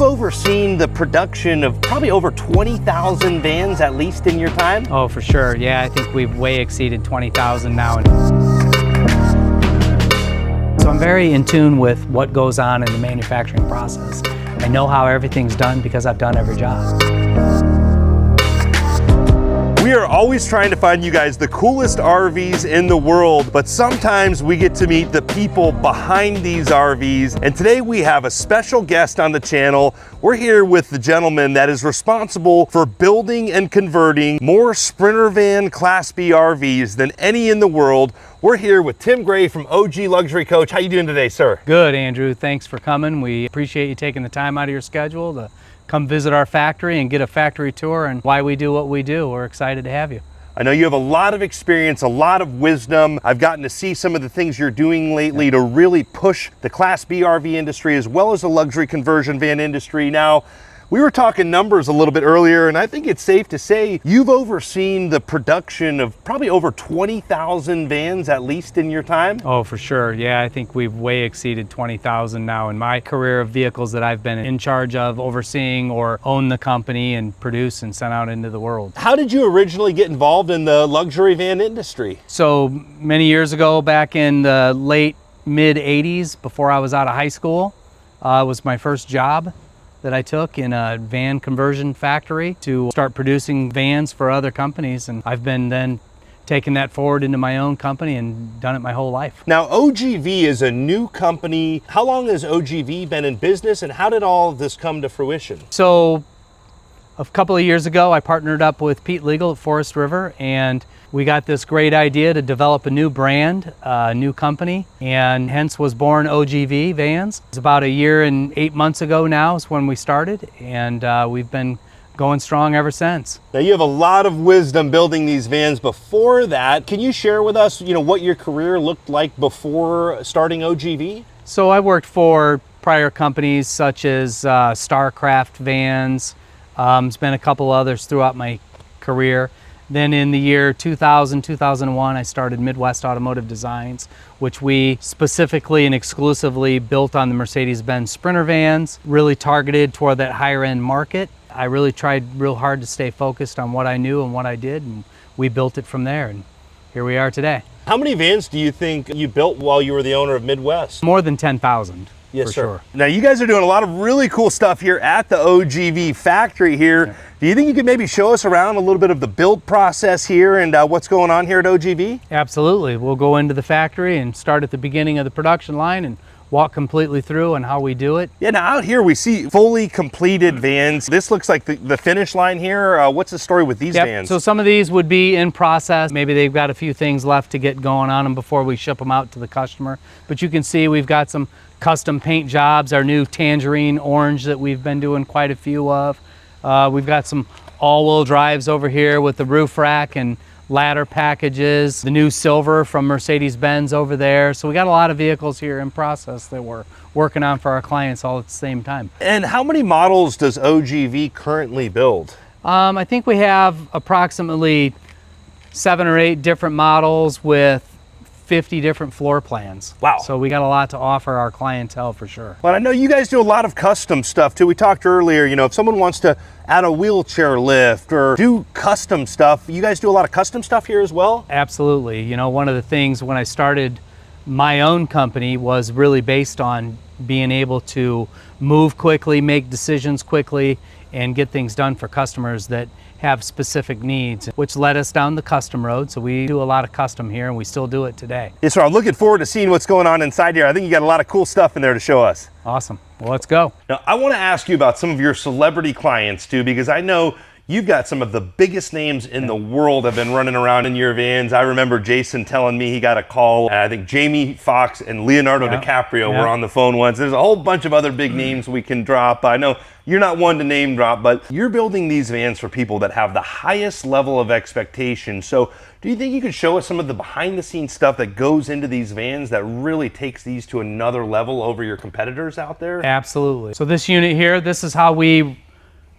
You've overseen the production of probably over 20,000 vans, at least in your time? Oh, for sure. Yeah, I think we've way exceeded 20,000 now. So I'm very in tune with what goes on in the manufacturing process. I know how everything's done because I've done every job. We are always trying to find you guys the coolest RVs in the world, but sometimes we get to meet the people behind these RVs. And today we have a special guest on the channel. We're here with the gentleman that is responsible for building and converting more Sprinter van Class B RVs than any in the world. We're here with Tim Gray from OG Luxury Coach. How you doing today, sir? Good, Andrew. Thanks for coming. We appreciate you taking the time out of your schedule to come visit our factory and get a factory tour and why we do what we do. We're excited to have you. I know you have a lot of experience, a lot of wisdom. I've gotten to see some of the things you're doing lately to really push the Class B RV industry as well as the luxury conversion van industry. Now, we were talking numbers a little bit earlier, and I think it's safe to say you've overseen the production of probably over 20,000 vans, at least in your time. Oh, for sure. Yeah, I think we've way exceeded 20,000 now in my career of vehicles that I've been in charge of, overseeing or own the company and produce and send out into the world. How did you originally get involved in the luxury van industry? So many years ago, back in the late mid 80s, before I was out of high school, was my first job that I took in a van conversion factory to start producing vans for other companies. And I've been then taking that forward into my own company and done it my whole life. Now, OGV is a new company. How long has OGV been in business and how did all of this come to fruition? So a couple of years ago, I partnered up with Pete Legal at Forest River, and we got this great idea to develop a new brand, a new company, and hence was born OGV Vans. It's about 1 year and 8 months ago now is when we started, and we've been going strong ever since. Now, you have a lot of wisdom building these vans. Before that, can you share with us, what your career looked like before starting OGV? So I worked for prior companies such as Starcraft Vans. There's been a couple others throughout my career. Then in the year 2000, 2001, I started Midwest Automotive Designs, which we specifically and exclusively built on the Mercedes-Benz Sprinter vans, really targeted toward that higher end market. I really tried real hard to stay focused on what I knew and what I did, and we built it from there, and here we are today. How many vans do you think you built while you were the owner of Midwest? More than 10,000. Yes, for sir. Sure. Now, you guys are doing a lot of really cool stuff here at the OGV factory here. Yeah. Do you think you could maybe show us around a little bit of the build process here and what's going on here at OGV? Absolutely. We'll go into the factory and start at the beginning of the production line and walk completely through on how we do it. Yeah, now out here we see fully completed vans. This looks like the finish line here. What's the story with these vans? So some of these would be in process. Maybe they've got a few things left to get going on them before we ship them out to the customer. But you can see we've got some custom paint jobs, our new tangerine orange that we've been doing quite a few of. We've got some all-wheel drives over here with the roof rack and ladder packages, the new silver from Mercedes-Benz over there. So we got a lot of vehicles here in process that we're working on for our clients all at the same time. And how many models does OGV currently build? I think we have approximately 7 or 8 different models with 50 different floor plans. Wow. So we got a lot to offer our clientele for sure. But I know you guys do a lot of custom stuff too. We talked earlier, if someone wants to add a wheelchair lift or do custom stuff, you guys do a lot of custom stuff here as well? Absolutely. One of the things when I started my own company was really based on being able to move quickly, make decisions quickly, and get things done for customers that have specific needs, which led us down the custom road. So we do a lot of custom here, and we still do it today. Yes, sir. I'm looking forward to seeing what's going on inside here. I think you got a lot of cool stuff in there to show us. Awesome. Well, let's go. Now, I want to ask you about some of your celebrity clients too, because I know you've got some of the biggest names in the world have been running around in your vans. I remember Jason telling me he got a call. I think Jamie Foxx and Leonardo DiCaprio were on the phone once. There's a whole bunch of other big names we can drop. I know you're not one to name drop, but you're building these vans for people that have the highest level of expectation. So do you think you could show us some of the behind the scenes stuff that goes into these vans that really takes these to another level over your competitors out there? Absolutely. So this unit here, this is how we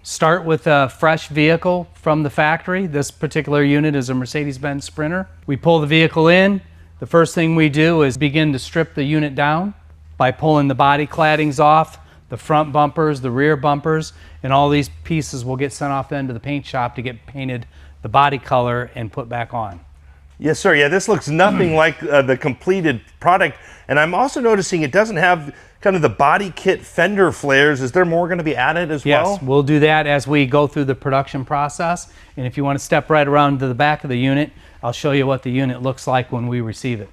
start with a fresh vehicle from the factory. This particular unit is a Mercedes-Benz Sprinter. We pull the vehicle in. The first thing we do is begin to strip the unit down by pulling the body claddings off, the front bumpers, the rear bumpers, and all these pieces will get sent off then to the paint shop to get painted the body color and put back on. Yes, sir. Yeah, this looks nothing like the completed product. And I'm also noticing it doesn't have kind of the body kit fender flares. Is there more going to be added as well? Yes, we'll do that as we go through the production process. And if you want to step right around to the back of the unit, I'll show you what the unit looks like when we receive it.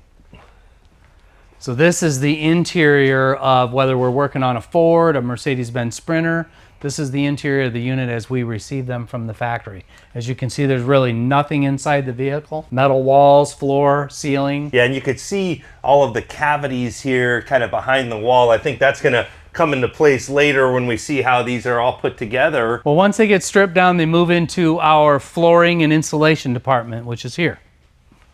So this is the interior of whether we're working on a Ford, a Mercedes-Benz Sprinter. This is the interior of the unit as we receive them from the factory. As you can see, there's really nothing inside the vehicle. Metal walls, floor, ceiling. Yeah, and you could see all of the cavities here kind of behind the wall. I think that's going to come into place later when we see how these are all put together. Well, once they get stripped down, they move into our flooring and insulation department, which is here.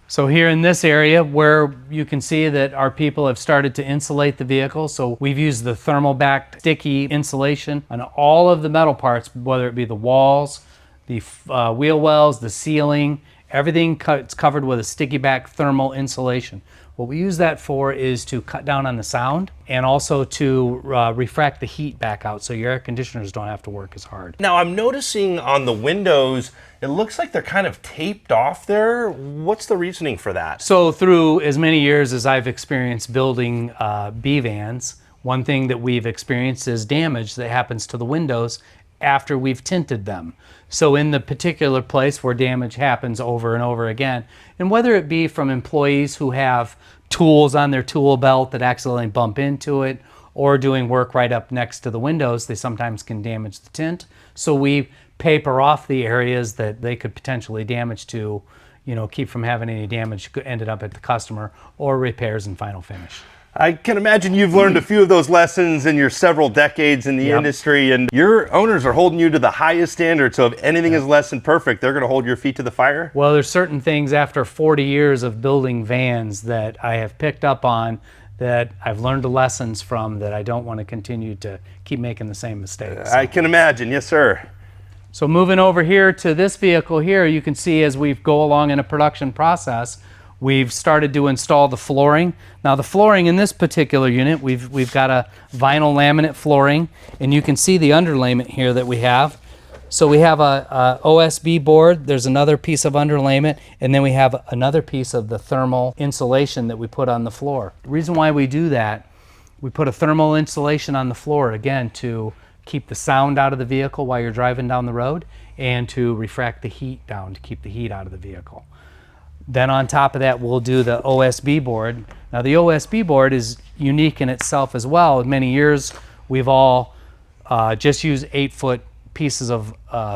So here in this area where you can see that our people have started to insulate the vehicle. So we've used the thermal backed sticky insulation on all of the metal parts, whether it be the walls, the wheel wells, the ceiling, everything it's covered with a sticky back thermal insulation. What we use that for is to cut down on the sound and also to refract the heat back out so your air conditioners don't have to work as hard. Now I'm noticing on the windows, it looks like they're kind of taped off there. What's the reasoning for that? So through as many years as I've experienced building B-Vans, one thing that we've experienced is damage that happens to the windows after we've tinted them. So in the particular place where damage happens over and over again, and whether it be from employees who have tools on their tool belt that accidentally bump into it, or doing work right up next to the windows, they sometimes can damage the tint. So we paper off the areas that they could potentially damage to, keep from having any damage ended up at the customer, or repairs and final finish. I can imagine you've learned a few of those lessons in your several decades in the industry, and your owners are holding you to the highest standard. So if anything is less than perfect, they're going to hold your feet to the fire? Well, there's certain things after 40 years of building vans that I have picked up on that I've learned the lessons from that I don't want to continue to keep making the same mistakes. I can imagine. Yes, sir. So moving over here to this vehicle here, you can see as we go along in a production process, we've started to install the flooring. Now the flooring in this particular unit, we've got a vinyl laminate flooring, and you can see the underlayment here that we have. So we have a OSB board, there's another piece of underlayment, and then we have another piece of the thermal insulation that we put on the floor. The reason why we do that, we put a thermal insulation on the floor, again, to keep the sound out of the vehicle while you're driving down the road, and to refract the heat down to keep the heat out of the vehicle. Then on top of that, we'll do the OSB board. Now the OSB board is unique in itself as well. In many years, we've all just used 8-foot pieces of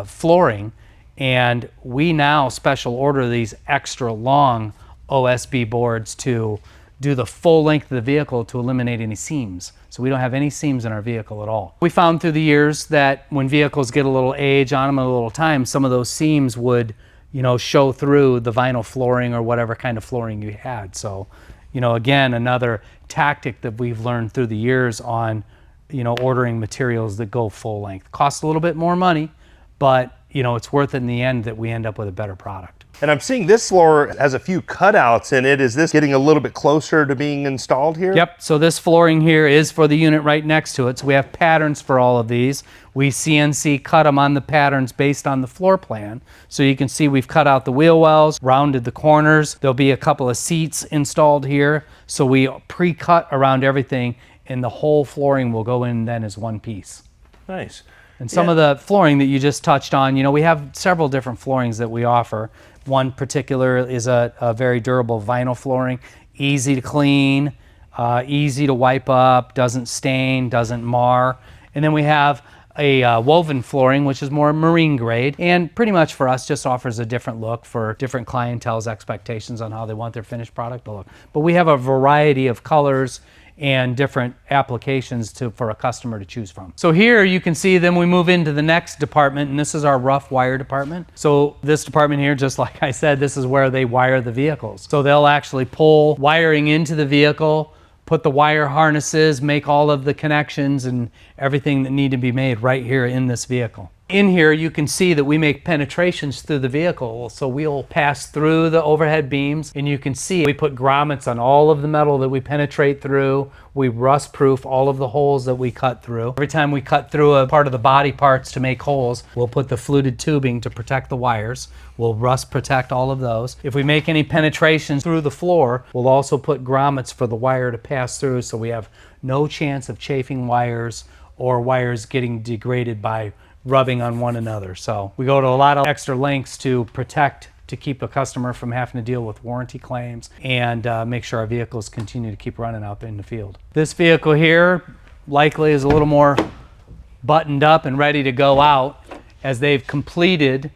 flooring, and we now special order these extra long OSB boards to do the full length of the vehicle to eliminate any seams. So we don't have any seams in our vehicle at all. We found through the years that when vehicles get a little age on them, a little time, some of those seams would show through the vinyl flooring or whatever kind of flooring you had. So, again, another tactic that we've learned through the years on, ordering materials that go full length. Costs a little bit more money, but, it's worth it in the end that we end up with a better product. And I'm seeing this floor has a few cutouts in it. Is this getting a little bit closer to being installed here? Yep, so this flooring here is for the unit right next to it. So we have patterns for all of these. We CNC cut them on the patterns based on the floor plan. So you can see we've cut out the wheel wells, rounded the corners. There'll be a couple of seats installed here. So we pre-cut around everything, and the whole flooring will go in then as one piece. Nice. And some of the flooring that you just touched on, we have several different floorings that we offer. One particular is a very durable vinyl flooring, easy to clean, easy to wipe up, doesn't stain, doesn't mar. And then we have a woven flooring, which is more marine grade, and pretty much for us just offers a different look for different clientele's expectations on how they want their finished product to look. But we have a variety of colors and different applications for a customer to choose from. So here you can see then we move into the next department, and this is our rough wire department. So this department here, just like I said, this is where they wire the vehicles. So they'll actually pull wiring into the vehicle, put the wire harnesses, make all of the connections and everything that need to be made right here in this vehicle. In here, you can see that we make penetrations through the vehicle. So we'll pass through the overhead beams, and you can see we put grommets on all of the metal that we penetrate through. We rust proof all of the holes that we cut through. Every time we cut through a part of the body parts to make holes, we'll put the fluted tubing to protect the wires. We'll rust protect all of those. If we make any penetrations through the floor, we'll also put grommets for the wire to pass through, so we have no chance of chafing wires or wires getting degraded by rubbing on one another. So we go to a lot of extra lengths to protect, to keep a customer from having to deal with warranty claims, and make sure our vehicles continue to keep running out there in the field. This vehicle here likely is a little more buttoned up and ready to go out, as they've completed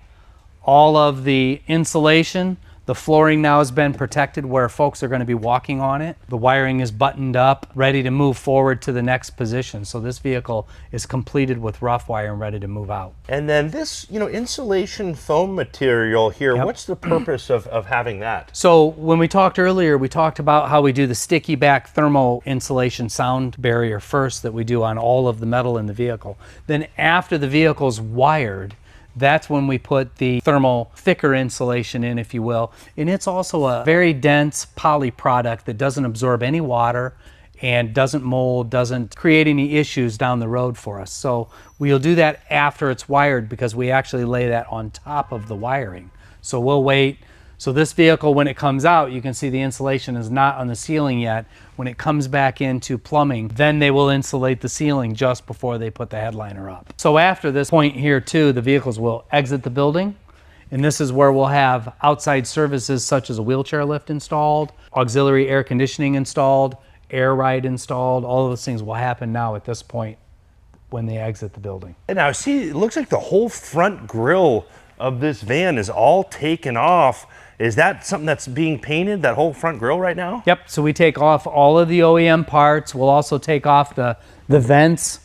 all of the insulation. The flooring now has been protected where folks are going to be walking on it. The wiring is buttoned up, ready to move forward to the next position. So this vehicle is completed with rough wire and ready to move out. And then this, insulation foam material here, Yep. what's the purpose of having that? So when we talked earlier, we talked about how we do the sticky back thermal insulation sound barrier first that we do on all of the metal in the vehicle. Then after the vehicle's wired, that's when we put the thermal thicker insulation in, if you will. And it's also a very dense poly product that doesn't absorb any water and doesn't mold, doesn't create any issues down the road for us. So we'll do that after it's wired, because we actually lay that on top of the wiring. So we'll wait. So this vehicle, when it comes out, you can see the insulation is not on the ceiling yet. When it comes back into plumbing, then they will insulate the ceiling just before they put the headliner up. So after this point here too, the vehicles will exit the building, and this is where we'll have outside services such as a wheelchair lift installed, auxiliary air conditioning installed, air ride installed. All of those things will happen now at this point when they exit the building. And now see, it looks like the whole front grille of this van is all taken off. Is that something that's being painted, that whole front grille right now? Yep, so we take off all of the OEM parts. We'll also take off the vents.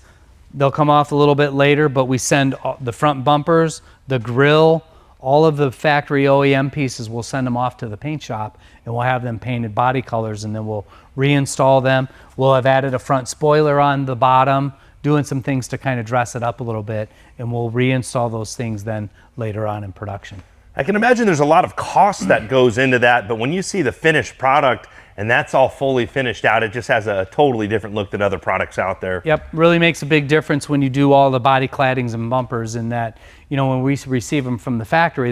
They'll come off a little bit later, but we send the front bumpers, the grille, all of the factory OEM pieces, we'll send them off to the paint shop, and we'll have them painted body colors, and then we'll reinstall them. We'll have added a front spoiler on the bottom, doing some things to kind of dress it up a little bit, and we'll reinstall those things then later on in production. I can imagine there's a lot of cost that goes into that, but when you see the finished product and that's all fully finished out, it just has a totally different look than other products out there. Yep, really makes a big difference when you do all the body claddings and bumpers, in that, when we receive them from the factory,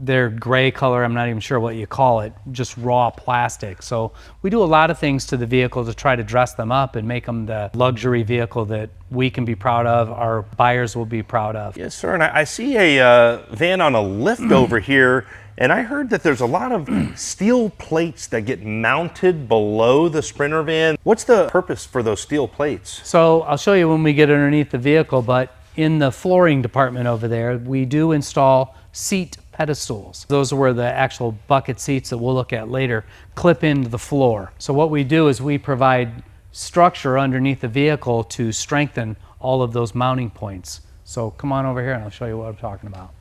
they're gray color, I'm not even sure what you call it, just raw plastic. So we do a lot of things to the vehicle to try to dress them up and make them the luxury vehicle that we can be proud of, our buyers will be proud of. Yes, sir, and I see a van on a lift over here, and I heard that there's a lot of steel plates that get mounted below the Sprinter van. What's the purpose for those steel plates? So I'll show you when we get underneath the vehicle, but in the flooring department over there, we do install seat pedestals. Those are where the actual bucket seats that we'll look at later clip into the floor. So what we do is we provide structure underneath the vehicle to strengthen all of those mounting points. So come on over here and I'll show you what I'm talking about.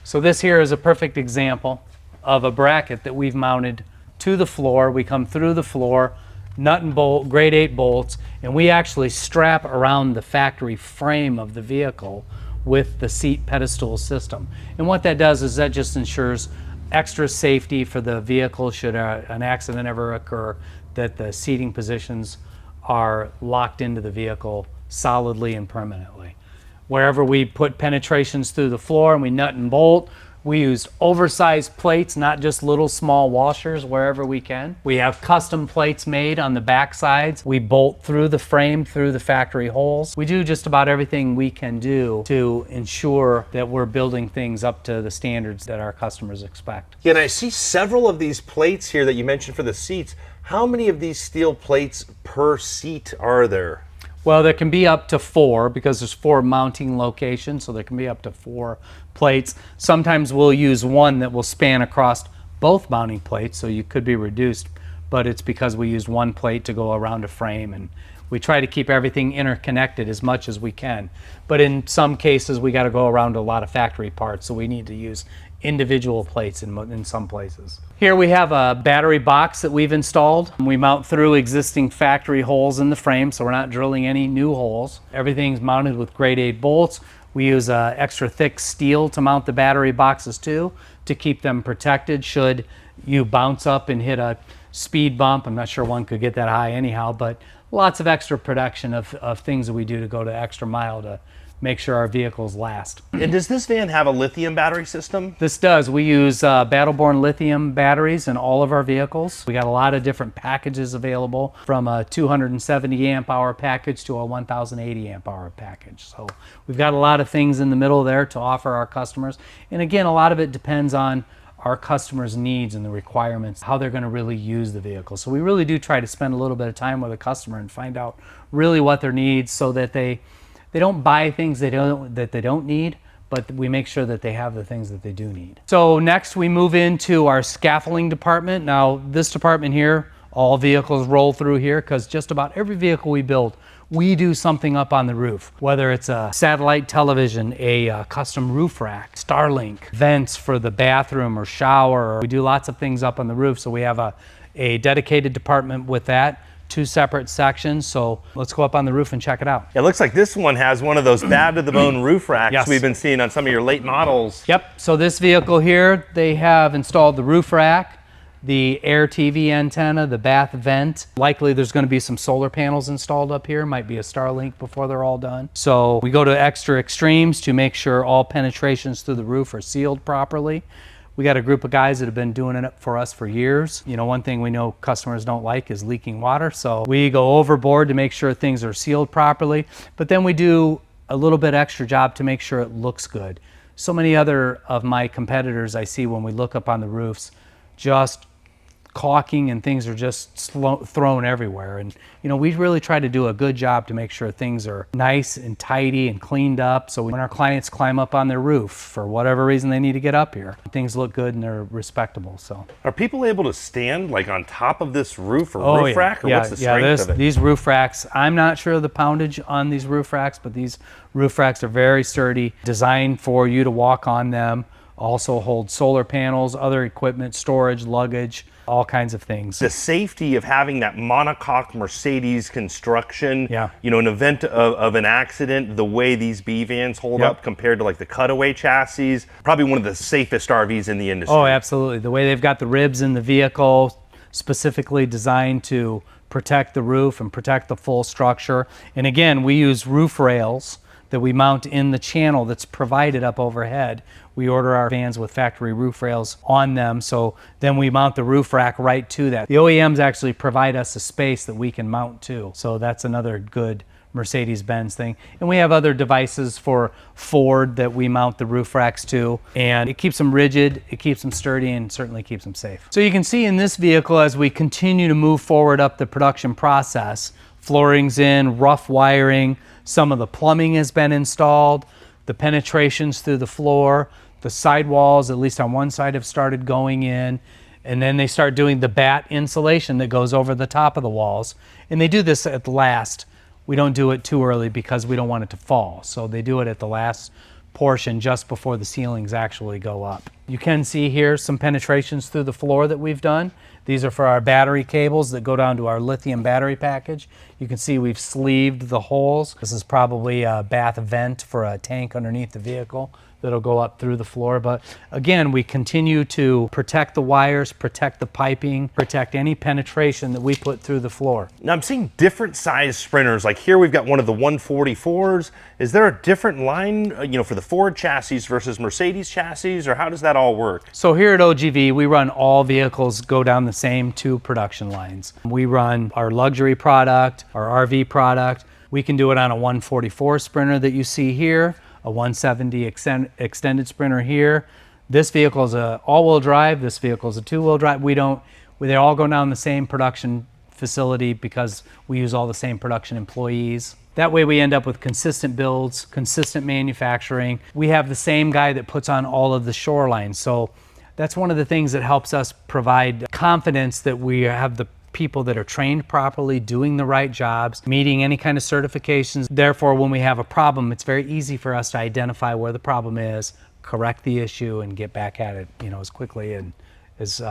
So this here is a perfect example of a bracket that we've mounted to the floor. We come through the floor, nut and bolt, grade 8 bolts, and we actually strap around the factory frame of the vehicle with the seat pedestal system. And what that does is that just ensures extra safety for the vehicle should an accident ever occur, that the seating positions are locked into the vehicle solidly and permanently. Wherever we put penetrations through the floor and we nut and bolt, we use oversized plates, not just little small washers wherever we can. We have custom plates made on the back sides. We bolt through the frame, through the factory holes. We do just about everything we can do to ensure that we're building things up to the standards that our customers expect. Yeah, and I see several of these plates here that you mentioned for the seats. How many of these steel plates per seat are there? Well, there can be up to 4 because there's 4 mounting locations, so there can be up to 4 plates. Sometimes we'll use one that will span across both mounting plates, so you could be reduced, but it's because we use one plate to go around a frame, and we try to keep everything interconnected as much as we can. But in some cases, we got to go around a lot of factory parts, so we need to use individual plates in some places. Here we have a battery box that we've installed. We mount through existing factory holes in the frame, so we're not drilling any new holes. Everything's mounted with grade 8 bolts. We use extra thick steel to mount the battery boxes too, to keep them protected should you bounce up and hit a speed bump. I'm not sure one could get that high anyhow, but lots of extra protection of things that we do to go to extra mile to make sure our vehicles last. And does this van have a lithium battery system? This does. We use Battle-Born lithium batteries in all of our vehicles. We got a lot of different packages available, from a 270 amp hour package to a 1080 amp hour package. So we've got a lot of things in the middle there to offer our customers. And again, a lot of it depends on our customers' needs and the requirements, how they're going to really use the vehicle. So we really do try to spend a little bit of time with a customer and find out really what their needs, so that they don't buy things that they don't need, but we make sure that they have the things that they do need. So next we move into our scaffolding department. Now this department here, all vehicles roll through here, because just about every vehicle we build, we do something up on the roof, whether it's a satellite television, a custom roof rack, Starlink, vents for the bathroom or shower. We do lots of things up on the roof, so we have a dedicated department with that. 2 separate sections, so let's go up on the roof and check it out. It looks like this one has one of those bad to the bone roof racks. Yes. We've been seeing on some of your late models. Yep, so this vehicle here, they have installed the roof rack, the air TV antenna, the bath vent. Likely there's going to be some solar panels installed up here, might be a Starlink before they're all done. So we go to extra extremes to make sure all penetrations through the roof are sealed properly. We got a group of guys that have been doing it for us for years. You know, one thing we know customers don't like is leaking water, so we go overboard to make sure things are sealed properly. But then we do a little bit extra job to make sure it looks good. So many other of my competitors I see when we look up on the roofs, just caulking and things are just thrown everywhere. And you know, we really try to do a good job to make sure things are nice and tidy and cleaned up, so when our clients climb up on their roof for whatever reason they need to get up here, things look good and they're respectable. So are people able to stand like on top of this roof or roof rack, or what's the strength of it? These roof racks, I'm not sure of the poundage on these roof racks, but these roof racks are very sturdy, designed for you to walk on them. Also hold solar panels, other equipment, storage, luggage, all kinds of things. The safety of having that monocoque Mercedes construction, Yeah. you know, in event of an accident, the way these B vans hold Yep. up compared to like the cutaway chassis, probably one of the safest RVs in the industry. Oh, absolutely. The way they've got the ribs in the vehicle, specifically designed to protect the roof and protect the full structure. And again, we use roof rails that we mount in the channel that's provided up overhead. We order our vans with factory roof rails on them, so then we mount the roof rack right to that. The OEMs actually provide us a space that we can mount to, so that's another good Mercedes-Benz thing. And we have other devices for Ford that we mount the roof racks to, and it keeps them rigid, it keeps them sturdy, and certainly keeps them safe. So you can see in this vehicle, as we continue to move forward up the production process, flooring's in, rough wiring, some of the plumbing has been installed, the penetrations through the floor, the sidewalls, at least on one side, have started going in, and then they start doing the batt insulation that goes over the top of the walls. And they do this at the last. We don't do it too early because we don't want it to fall. So they do it at the last portion, just before the ceilings actually go up. You can see here some penetrations through the floor that we've done. These are for our battery cables that go down to our lithium battery package. You can see we've sleeved the holes. This is probably a bath vent for a tank underneath the vehicle that'll go up through the floor. But again, we continue to protect the wires, protect the piping, protect any penetration that we put through the floor. Now I'm seeing different size sprinters. Like here we've got one of the 144s. Is there a different line, you know, for the Ford chassis versus Mercedes chassis, or how does that all work? So here at OGV, we run all vehicles go down the same 2 production lines. We run our luxury product, our RV product. We can do it on a 144 Sprinter that you see here, a 170 extended Sprinter here. This vehicle is a all-wheel drive. This vehicle is a 2-wheel drive. They all go down the same production facility because we use all the same production employees. That way we end up with consistent builds, consistent manufacturing. We have the same guy that puts on all of the shorelines. So that's one of the things that helps us provide confidence that we have the people that are trained properly, doing the right jobs, meeting any kind of certifications. Therefore, when we have a problem, it's very easy for us to identify where the problem is, correct the issue, and get back at it, you know, as quickly and as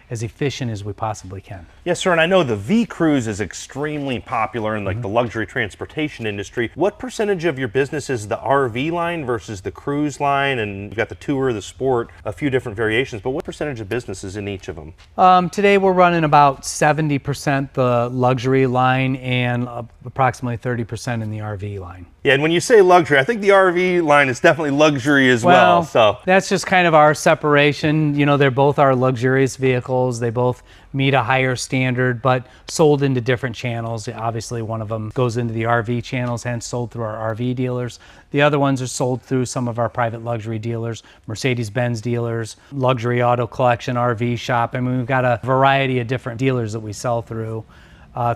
as efficient as we possibly can. Yes, sir, and I know the V Cruise is extremely popular in like the luxury transportation industry. What percentage of your business is the RV line versus the cruise line? And you've got the tour, the sport, a few different variations, but what percentage of business is in each of them? Today we're running about 70% the luxury line and approximately 30% in the RV line. Yeah, and when you say luxury, I think the RV line is definitely luxury as well. So that's just kind of our separation. You know, they're both our luxurious vehicles. They both meet a higher standard, but sold into different channels. Obviously, one of them goes into the RV channels, hence sold through our RV dealers. The other ones are sold through some of our private luxury dealers, Mercedes-Benz dealers, Luxury Auto Collection, RV Shop. I mean, we've got a variety of different dealers that we sell through.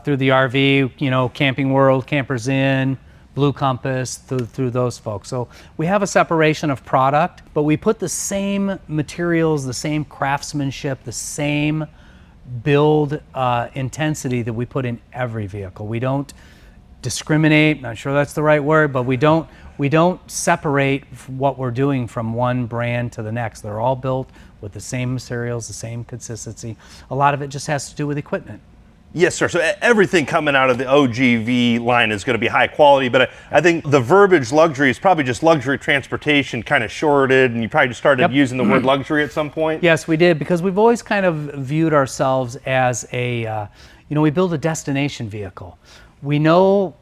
Through the RV, you know, Camping World, Campers Inn, Blue Compass, through those folks. So we have a separation of product, but we put the same materials, the same craftsmanship, the same build intensity that we put in every vehicle. We don't discriminate, not sure that's the right word, but we don't separate what we're doing from one brand to the next. They're all built with the same materials, the same consistency. A lot of it just has to do with equipment. yes, sir. So everything coming out of the OGV line is going to be high quality, but I think the verbiage luxury is probably just luxury transportation kind of shorted, and you probably just started using the word luxury at some point. Yes, we did, because we've always kind of viewed ourselves as a, we build a destination vehicle. We know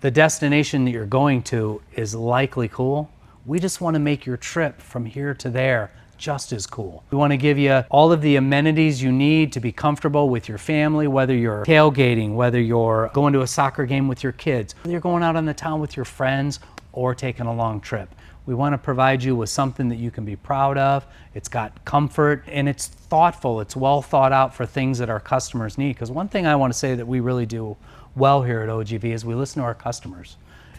the destination that you're going to is likely cool. We just want to make your trip from here to there just as cool. We want to give you all of the amenities you need to be comfortable with your family, whether you're tailgating, whether you're going to a soccer game with your kids, whether you're going out on the town with your friends or taking a long trip. We want to provide you with something that you can be proud of. It's got comfort and it's thoughtful. It's well thought out for things that our customers need. Because one thing I want to say that we really do well here at OGV is we listen to our customers.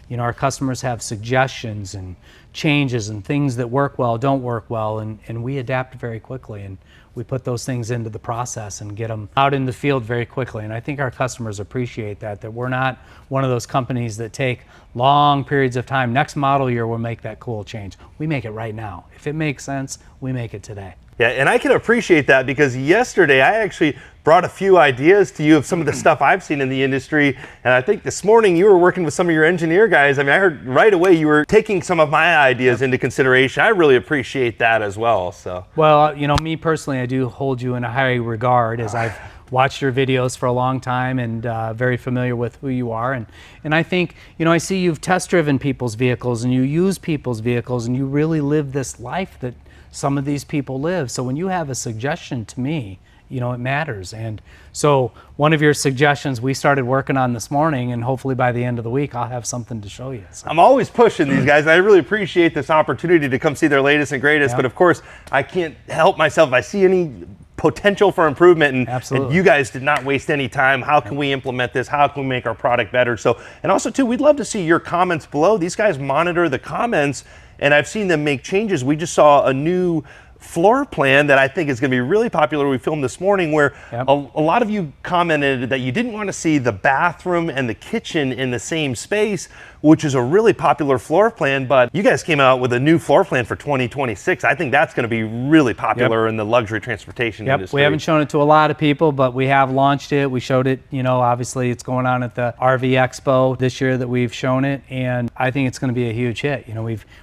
You know, our customers have suggestions and changes and things that work well, don't work well, and we adapt very quickly, and we put those things into the process and get them out in the field very quickly. And I think our customers appreciate that we're not one of those companies that take long periods of time. Next model year, we'll make that cool change. We make it right now. If it makes sense, we make it today. Yeah, and I can appreciate that, because yesterday I actually brought a few ideas to you of some of the stuff I've seen in the industry, and I think this morning you were working with some of your engineer guys. I mean, I heard right away you were taking some of my ideas into consideration. I really appreciate that as well. So, well, you know, me personally, I do hold you in a high regard, as I've watched your videos for a long time and very familiar with who you are. And I think, you know, I see you've test driven people's vehicles and you use people's vehicles and you really live this life that some of these people live. So when you have a suggestion to me, you know, it matters. And so one of your suggestions we started working on this morning, and hopefully by the end of the week, I'll have something to show you. So. I'm always pushing these guys, and I really appreciate this opportunity to come see their latest and greatest. But of course, I can't help myself. If I see any potential for improvement, and you guys did not waste any time. How can we implement this? How can we make our product better? So, and also too, we'd love to see your comments below. These guys monitor the comments, and I've seen them make changes. We just saw a new floor plan that I think is going to be really popular. We filmed this morning where a lot of you commented that you didn't want to see the bathroom and the kitchen in the same space, which is a really popular floor plan, but you guys came out with a new floor plan for 2026. I think that's going to be really popular in the luxury transportation industry. We haven't shown it to a lot of people, but we have launched it. We showed it, you know, obviously it's going on at the RV Expo this year that we've shown it, and I think it's going to be a huge hit. You know,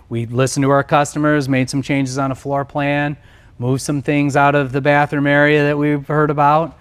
we listened to our customers, made some changes on a floor plan, moved some things out of the bathroom area that we've heard about,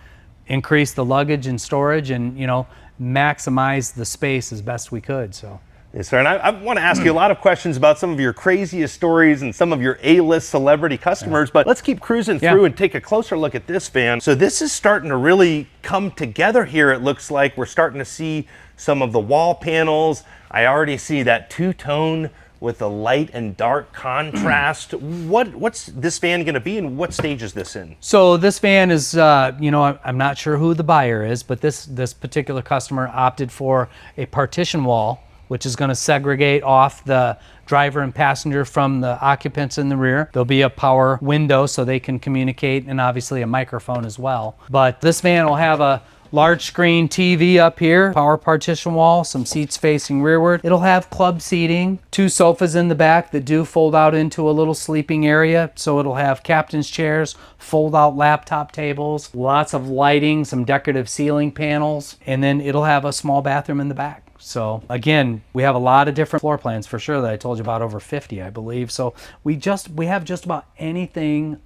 increased the luggage and storage, and, you know, maximize the space as best we could. So. Yes, sir. And I want to ask you a lot of questions about some of your craziest stories and some of your A-list celebrity customers, but let's keep cruising through and take a closer look at this van. So this is starting to really come together here. It looks like we're starting to see some of the wall panels. I already see that two-tone with the light and dark contrast. What's this van going to be, and what stage is this in? So this van is, you know, I'm not sure who the buyer is, but this particular customer opted for a partition wall, which is going to segregate off the driver and passenger from the occupants in the rear. There'll be a power window so they can communicate, and obviously a microphone as well. But this van will have a large screen TV up here, power partition wall, some seats facing rearward. It'll have club seating, 2 sofas in the back that do fold out into a little sleeping area. So it'll have captain's chairs, fold out laptop tables, lots of lighting, some decorative ceiling panels, and then it'll have a small bathroom in the back. So again, we have a lot of different floor plans for sure that I told you about, over 50, I believe. So we have just about anything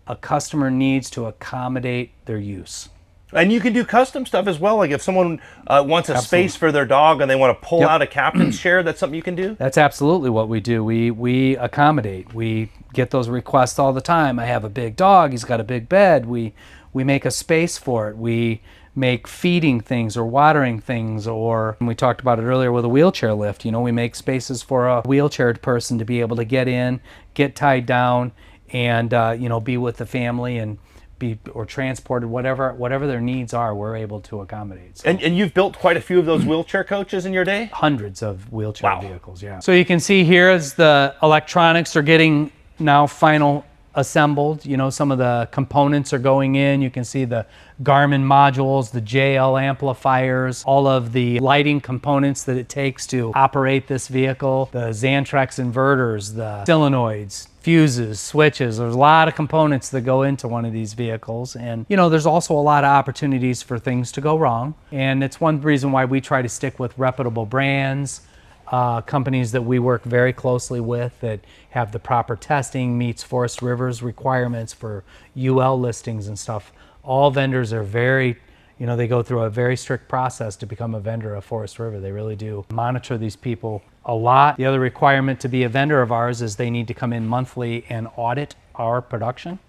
a customer needs to accommodate their use. And you can do custom stuff as well. Like if someone wants a space for their dog and they want to pull out a captain's chair, that's something you can do? That's absolutely what we do. We accommodate. We get those requests all the time. I have a big dog, he's got a big bed. We make a space for it. We make feeding things or watering things, or we talked about it earlier with a wheelchair lift. You know, we make spaces for a wheelchaired person to be able to get in, get tied down, and you know, be with the family and be or transported, whatever their needs are, we're able to accommodate. So, and you've built quite a few of those wheelchair coaches in your day? Hundreds of wheelchair vehicles, yeah. So you can see here as the electronics are getting now final assembled, you know, some of the components are going in. You can see the Garmin modules, the JL amplifiers, all of the lighting components that it takes to operate this vehicle, the Xantrex inverters, the solenoids, fuses, switches. There's a lot of components that go into one of these vehicles. And, you know, there's also a lot of opportunities for things to go wrong. And it's one reason why we try to stick with reputable brands, companies that we work very closely with that have the proper testing, meets Forest River's requirements for UL listings and stuff. All vendors are very, you know, they go through a very strict process to become a vendor of Forest River. They really do monitor these people a lot. The other requirement to be a vendor of ours is they need to come in monthly and audit our production.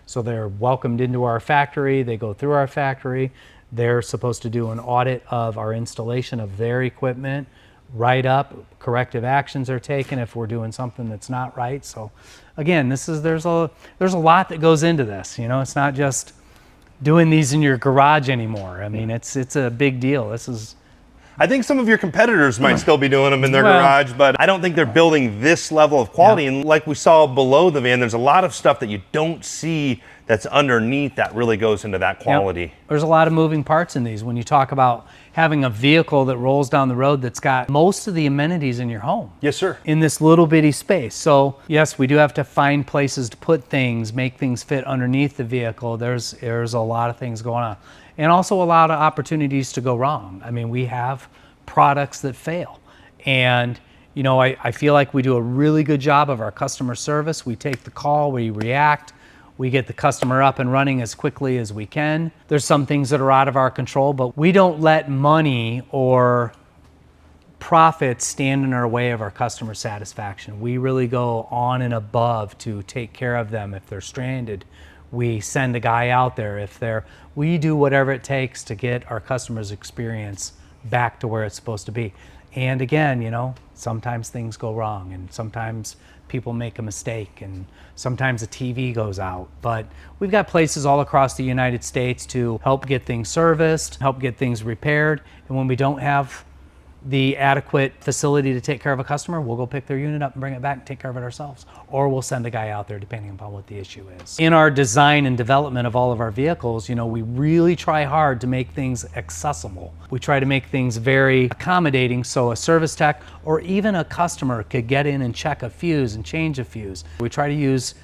So they're welcomed into our factory, they go through our factory, they're supposed to do an audit of our installation of their equipment, write up, corrective actions are taken if we're doing something that's not right. So again, there's a lot that goes into this. You know, it's not just doing these in your garage anymore. I mean, it's a big deal. I think some of your competitors might still be doing them in their garage, but I don't think they're building this level of quality. And like we saw below the van, there's a lot of stuff that you don't see that's underneath that really goes into that quality. Yep. There's a lot of moving parts in these when you talk about having a vehicle that rolls down the road that's got most of the amenities in your home. Yes, sir. In this little bitty space. So yes, we do have to find places to put things, make things fit underneath the vehicle. There's a lot of things going on. And also a lot of opportunities to go wrong. I mean, we have products that fail. And you know, I feel like we do a really good job of our customer service. We take the call, we react, we get the customer up and running as quickly as we can. There's some things that are out of our control, but we don't let money or profit stand in our way of our customer satisfaction. We really go on and above to take care of them. If they're stranded, we send a guy out there. We do whatever it takes to get our customers' experience back to where it's supposed to be. And again, you know, sometimes things go wrong and sometimes people make a mistake and sometimes a TV goes out. But we've got places all across the United States to help get things serviced, help get things repaired. And when we don't have the adequate facility to take care of a customer, we'll go pick their unit up and bring it back and take care of it ourselves. Or we'll send a guy out there depending upon what the issue is. In our design and development of all of our vehicles, you know, we really try hard to make things accessible. We try to make things very accommodating so a service tech or even a customer could get in and check a fuse and change a fuse. We try to use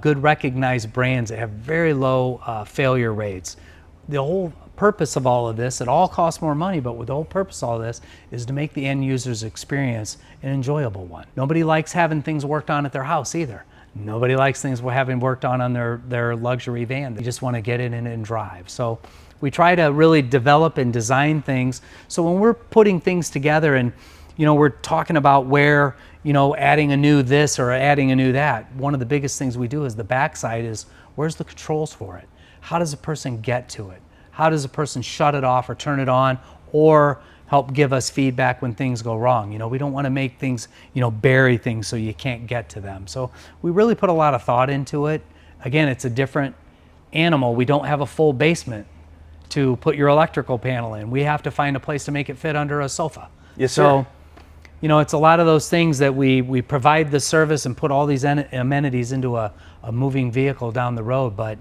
good recognized brands that have very low failure rates. The whole purpose of all of this, it all costs more money, but the whole purpose of all of this is to make the end user's experience an enjoyable one. Nobody likes having things worked on at their house either. Nobody likes things having worked on their luxury van. They just want to get in and drive. So we try to really develop and design things. So when we're putting things together and, you know, we're talking about where, you know, adding a new this or adding a new that, one of the biggest things we do is the backside is where's the controls for it? How does a person get to it? How does a person shut it off or turn it on or help give us feedback when things go wrong? You know, we don't want to make things, you know, bury things so you can't get to them. So we really put a lot of thought into it. Again, it's a different animal. We don't have a full basement to put your electrical panel in. We have to find a place to make it fit under a sofa. Yes, sir. So, you know, it's a lot of those things that we provide the service and put all these amenities into a moving vehicle down the road. But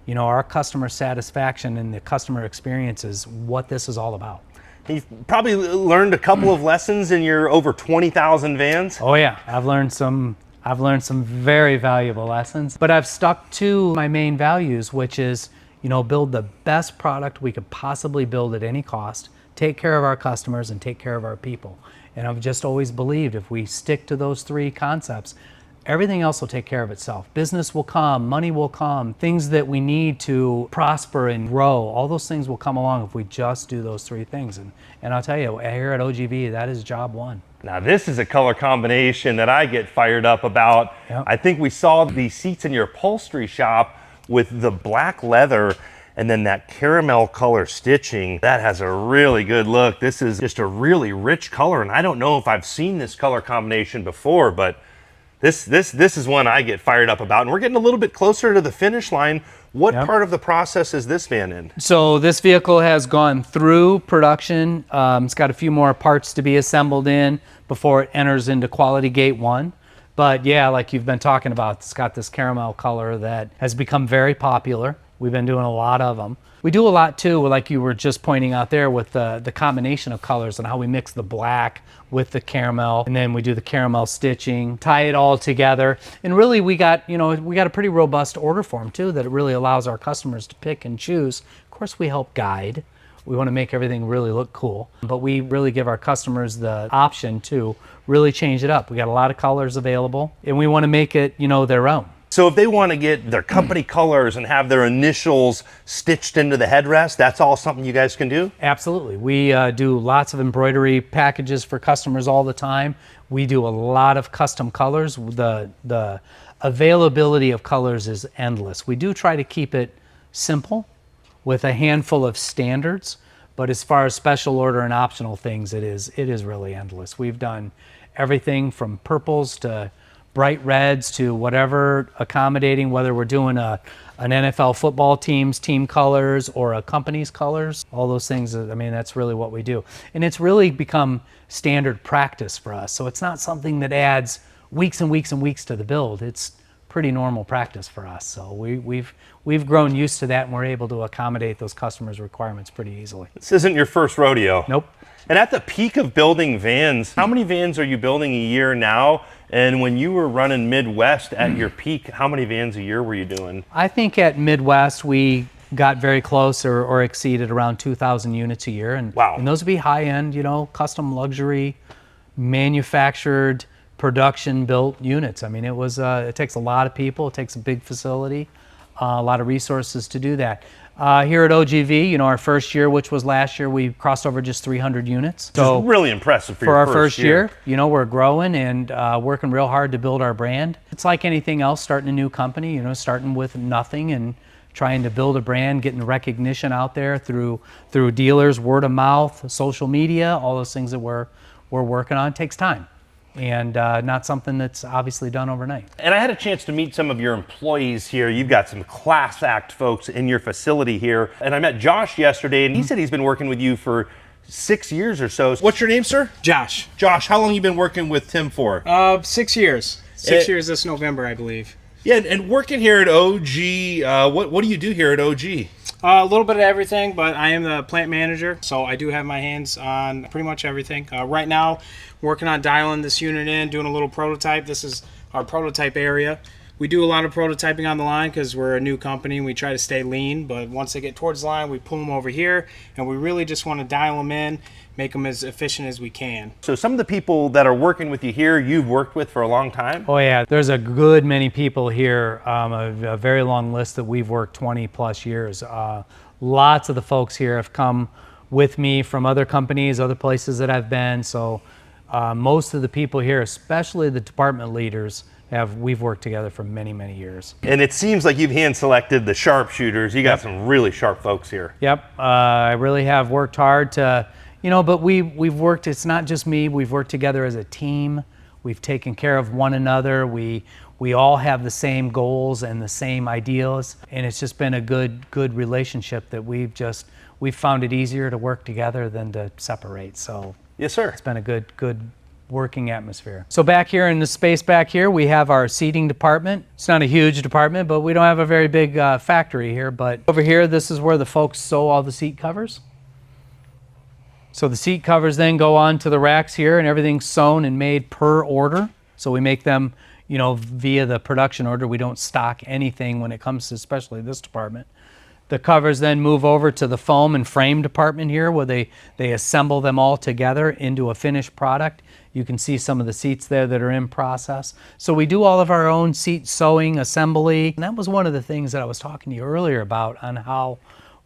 you know, our customer satisfaction and the customer experience is what this is all about. You've probably learned a couple of lessons in your over 20,000 vans. Oh yeah, I've learned some very valuable lessons, but I've stuck to my main values, which is, you know, build the best product we could possibly build at any cost, take care of our customers, and take care of our people. And I've just always believed if we stick to those three concepts, everything else will take care of itself. Business will come, money will come, things that we need to prosper and grow, all those things will come along if we just do those three things. And I'll tell you, here at OGV, that is job one. Now this is a color combination that I get fired up about. Yep. I think we saw the seats in your upholstery shop with the black leather and then that caramel color stitching. That has a really good look. This is just a really rich color, and I don't know if I've seen this color combination before, but this is one I get fired up about. And we're getting a little bit closer to the finish line. What part of the process is this van in? So this vehicle has gone through production. It's got a few more parts to be assembled in before it enters into quality gate 1. But yeah, like you've been talking about, it's got this caramel color that has become very popular. We've been doing a lot of them. We do a lot too, like you were just pointing out there, with the combination of colors and how we mix the black with the caramel, and then we do the caramel stitching, tie it all together. And really we got a pretty robust order form too, that it really allows our customers to pick and choose. Of course, we help guide. We want to make everything really look cool, but we really give our customers the option to really change it up. We got a lot of colors available, and we want to make it, you know, their own. So if they want to get their company colors and have their initials stitched into the headrest, that's all something you guys can do? Absolutely. We do lots of embroidery packages for customers all the time. We do a lot of custom colors. The availability of colors is endless. We do try to keep it simple with a handful of standards, but as far as special order and optional things, it is really endless. We've done everything from purples to bright reds to whatever accommodating, whether we're doing an NFL football team's team colors or a company's colors, all those things. I mean, that's really what we do. And it's really become standard practice for us. So it's not something that adds weeks and weeks and weeks to the build. It's pretty normal practice for us. So we've grown used to that, and we're able to accommodate those customers' requirements pretty easily. This isn't your first rodeo. Nope. And at the peak of building vans, how many vans are you building a year now? And when you were running Midwest at your peak, how many vans a year were you doing? I think at Midwest we got very close or exceeded around 2,000 units a year. And, wow. And those would be high-end, you know, custom luxury, manufactured, production-built units. I mean, it takes a lot of people. It takes a big facility, a lot of resources to do that. Here at OGV, you know, our first year, which was last year, we crossed over just 300 units. So really impressive for our first year. You know, we're growing and working real hard to build our brand. It's like anything else, starting a new company, you know, starting with nothing and trying to build a brand, getting recognition out there through dealers, word of mouth, social media, all those things that we're working on. It takes time. And not something that's obviously done overnight. And I had a chance to meet some of your employees here. You've got some class act folks in your facility here. And I met Josh yesterday, and he said he's been working with you for 6 years or so. What's your name, sir? Josh. Josh, how long have you been working with Tim for? 6 years. 6 years this November, I believe. Yeah, and working here at OG, what do you do here at OG? A little bit of everything, but I am the plant manager, so I do have my hands on pretty much everything. Right now, working on dialing this unit in, doing a little prototype. This is our prototype area. We do a lot of prototyping on the line because we're a new company and we try to stay lean, but once they get towards the line, we pull them over here, and we really just want to dial them in, make them as efficient as we can. So some of the people that are working with you here, you've worked with for a long time? Oh yeah, there's a good many people here, a very long list that we've worked 20 plus years. Lots of the folks here have come with me from other companies, other places that I've been, so most of the people here, especially the department leaders, we've worked together for many, many years. And it seems like you've hand-selected the sharpshooters. You got some really sharp folks here. Yep, I really have worked hard to, you know, but we've worked, it's not just me, we've worked together as a team. We've taken care of one another. We all have the same goals and the same ideals, and it's just been a good relationship that we've found it easier to work together than to separate. So yes, sir. It's been a good working atmosphere. So back here in the space back here, we have our seating department. It's not a huge department, but we don't have a very big factory here. But over here, this is where the folks sew all the seat covers. So the seat covers then go on to the racks here, and everything's sewn and made per order. So we make them, you know, via the production order. We don't stock anything when it comes to especially this department. The covers then move over to the foam and frame department here, where they assemble them all together into a finished product. You can see some of the seats there that are in process. So we do all of our own seat sewing, assembly. And that was one of the things that I was talking to you earlier about, on how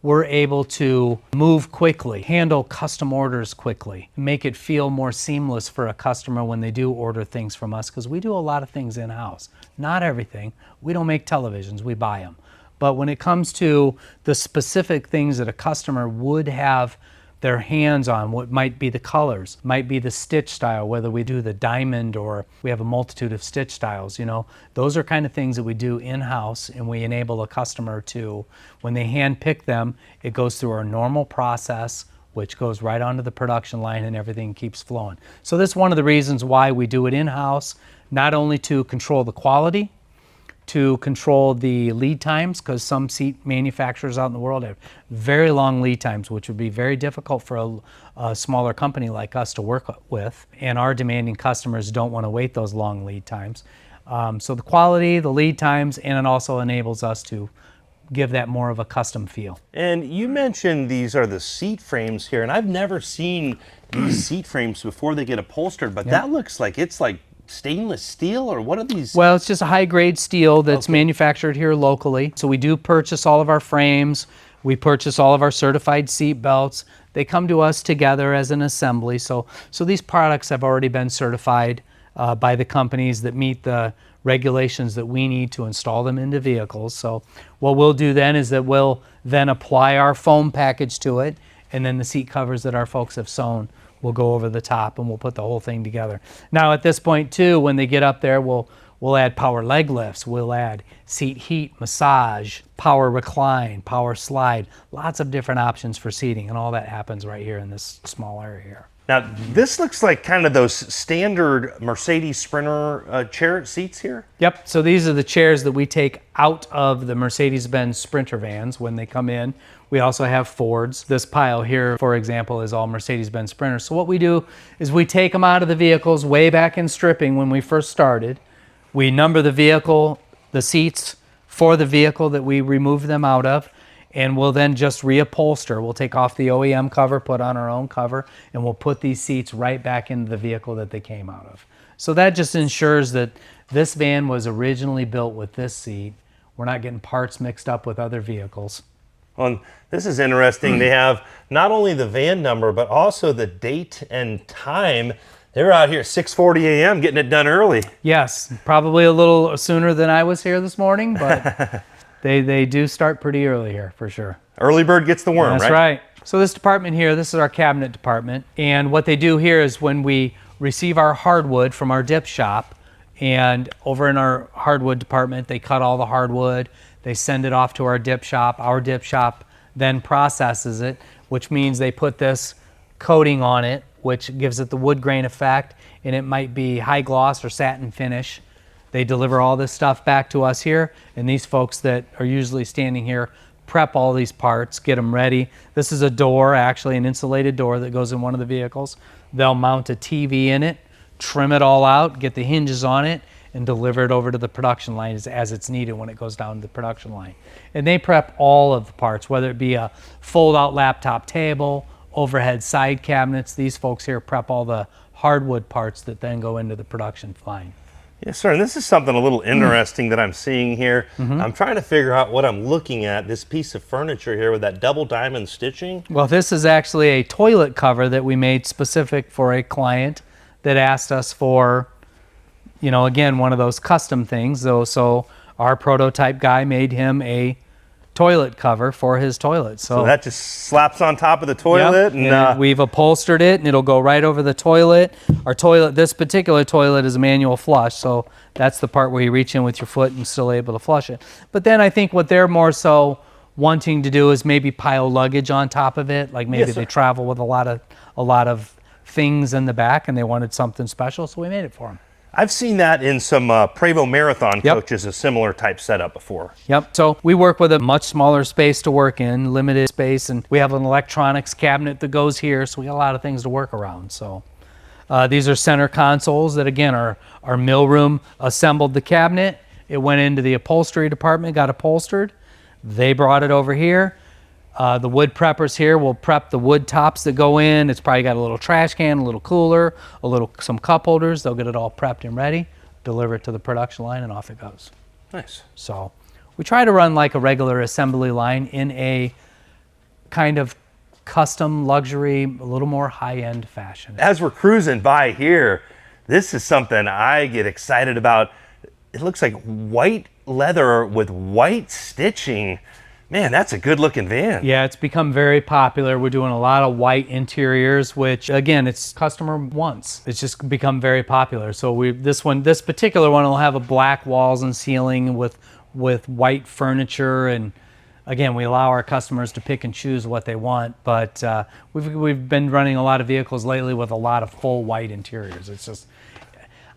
we're able to move quickly, handle custom orders quickly, make it feel more seamless for a customer when they do order things from us, because we do a lot of things in-house. Not everything. We don't make televisions, we buy them. But when it comes to the specific things that a customer would have their hands on, what might be the colors, might be the stitch style, whether we do the diamond or we have a multitude of stitch styles, you know, those are kind of things that we do in-house, and we enable a customer to, when they hand pick them, it goes through our normal process, which goes right onto the production line, and everything keeps flowing. So this is one of the reasons why we do it in-house, not only to control the quality, to control the lead times, because some seat manufacturers out in the world have very long lead times, which would be very difficult for a smaller company like us to work with, and our demanding customers don't want to wait those long lead times. So the quality, the lead times, and it also enables us to give that more of a custom feel. And you mentioned these are the seat frames here, and I've never seen these seat frames before they get upholstered, but that looks like it's like stainless steel, or what are these? Well, it's just a high-grade steel that's manufactured here locally. So we do purchase all of our frames. We purchase all of our certified seat belts. They come to us together as an assembly. So these products have already been certified by the companies that meet the regulations that we need to install them into vehicles. So what we'll do then is that we'll then apply our foam package to it, and then the seat covers that our folks have sewn will go over the top, and we'll put the whole thing together. Now at this point too, when they get up there, we'll add power leg lifts, we'll add seat heat, massage, power recline, power slide, lots of different options for seating, and all that happens right here in this small area here. Now this looks like kind of those standard Mercedes Sprinter chair seats here. Yep, so these are the chairs that we take out of the Mercedes-Benz Sprinter vans when they come in. We also have Fords. This pile here, for example, is all Mercedes-Benz Sprinters. So what we do is we take them out of the vehicles way back in stripping when we first started. We number the vehicle, the seats for the vehicle that we remove them out of, and we'll then just reupholster. We'll take off the OEM cover, put on our own cover, and we'll put these seats right back into the vehicle that they came out of. So that just ensures that this van was originally built with this seat. We're not getting parts mixed up with other vehicles. Well, this is interesting. They have not only the van number, but also the date and time. They're out here at 6:40 a.m. getting it done early. Yes, probably a little sooner than I was here this morning, but they do start pretty early here for sure. Early bird gets the worm, right? That's right. So this department here, this is our cabinet department. And what they do here is when we receive our hardwood from our dip shop, and over in our hardwood department, they cut all the hardwood. They send it off to our dip shop. Our dip shop then processes it, which means they put this coating on it, which gives it the wood grain effect, and it might be high gloss or satin finish. They deliver all this stuff back to us here, and these folks that are usually standing here prep all these parts, get them ready. This is a door, actually an insulated door that goes in one of the vehicles. They'll mount a TV in it, trim it all out, get the hinges on it, and deliver it over to the production line as it's needed when it goes down to the production line. And they prep all of the parts, whether it be a fold-out laptop table, overhead side cabinets. These folks here prep all the hardwood parts that then go into the production line. Yes, sir. And this is something a little interesting that I'm seeing here. I'm trying to figure out what I'm looking at, this piece of furniture here with that double diamond stitching. Well, this is actually a toilet cover that we made specific for a client that asked us for, you know, again, one of those custom things. So our prototype guy made him a toilet cover for his toilet. So that just slaps on top of the toilet. Yep. And we've upholstered it, and it'll go right over the toilet. Our toilet, this particular toilet is a manual flush, so that's the part where you reach in with your foot and still able to flush it. But then I think what they're more so wanting to do is maybe pile luggage on top of it, like maybe they travel with a lot of things in the back, and they wanted something special, so we made it for them. I've seen that in some Prevost Marathon Yep. coaches, a similar type setup before. Yep. So we work with a much smaller space to work in, limited space, and we have an electronics cabinet that goes here, so we got a lot of things to work around. So these are center consoles that, again, our mill room assembled the cabinet. It went into the upholstery department, got upholstered. They brought it over here. The wood preppers here will prep the wood tops that go in. It's probably got a little trash can, a little cooler, some cup holders. They'll get it all prepped and ready, deliver it to the production line, and off it goes. Nice. So we try to run like a regular assembly line in a kind of custom luxury, a little more high-end fashion. As we're cruising by here, this is something I get excited about. It looks like white leather with white stitching. Man, that's a good looking van. Yeah, it's become very popular. We're doing a lot of white interiors, which again, it's customer wants. It's just become very popular. So this particular one will have a black walls and ceiling with white furniture, and again, we allow our customers to pick and choose what they want. But we've been running a lot of vehicles lately with a lot of full white interiors. It's just,